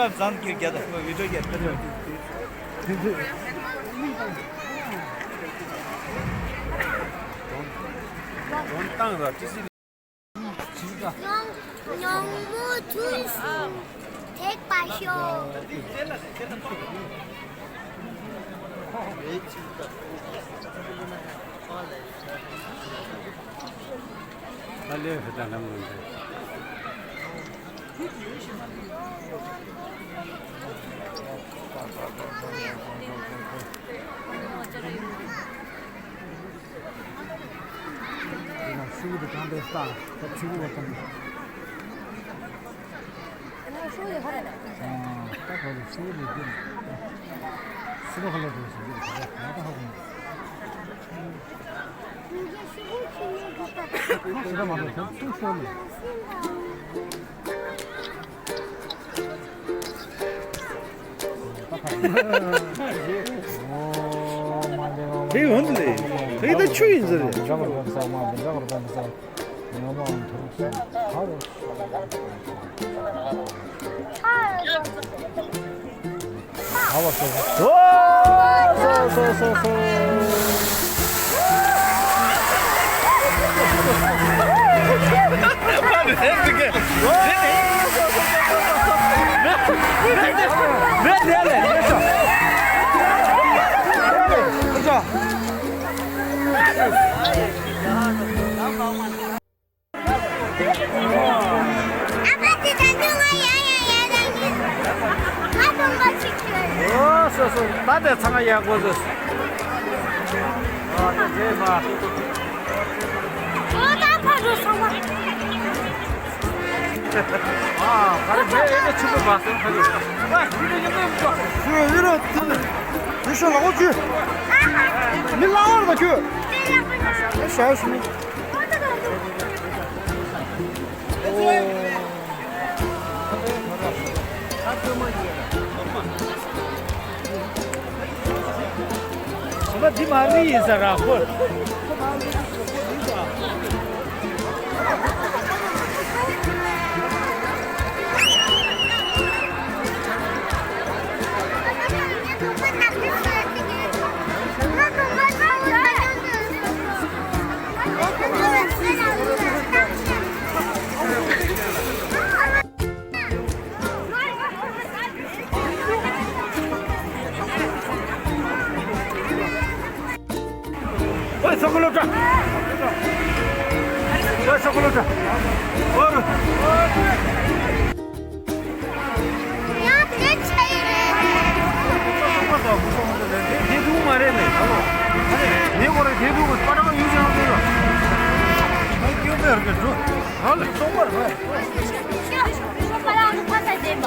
내가 산길 가다 위로 갔다. 돈 땅으로 찌시. 영무 준수 백바쇼 빨리 해다 남는데. 수기도 담배 싸. 지구가 좀. 딱 거기 수기도 있긴. 수거 걸려도 있어. 나도 하고. 이게 시골 치는 것 이거 말로 좀 시원해. 되게 흔들리. 되게 다 추인 소리. 작업을 감사, 작업을 감사. 영어만 들었어. 바로. 가봤어. 와, 소. 빨리 해줄게. 아파트 단종아 야야야야님 가던 거 지켜요 나한테 상하이 하고 있어. 이제 막. 나파도 상황 가령 내 집을 봤어.你说老去，你拉了吧去，啥事？什么地方意思啊？不。喂，上过来这，喂，上过来这，야 대체이래 대부분 말했네. 내고래 대부분 빠르게 유지하는 거야. 아니 이거 왜 이렇게 줘? 아, 정말 왜? 싫어 빨리 화살 대봐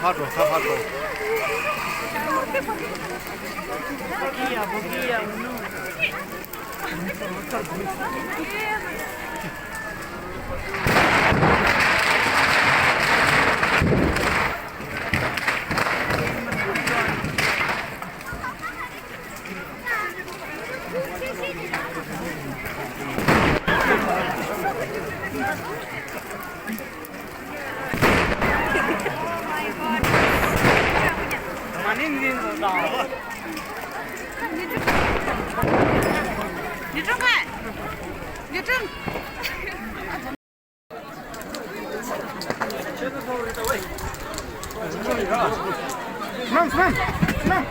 가져, 다 가져. 보기야 오늘. 수남, 수남, 수남.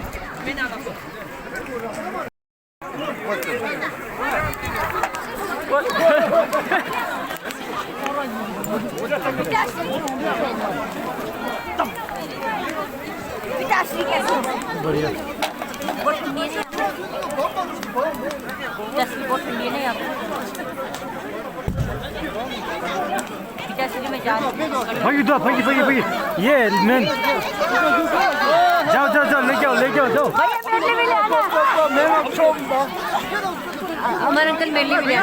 बढ़िया भागी दो भागी भागी भागी ये मैन जाओ जाओ जाओ लेके आओ जाओ हमारे अंकल मेले में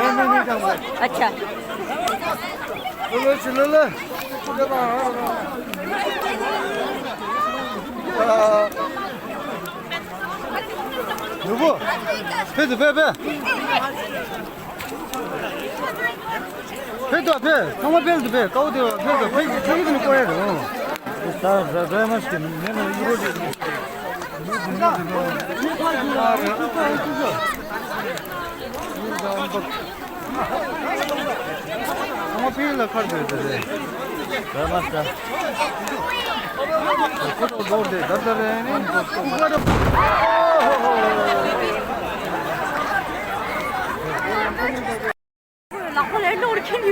अच्छा चलो ले 여보 패드 패드 패드 정말 패드 까우디오 패드 저기도 꺼야 돼 다 맛있게 내가 이거지 정말 필요한 카드 돼 맛있다 그것도 넣어도 돼 나들에는 이거를 라콜 엘로 우리 캔이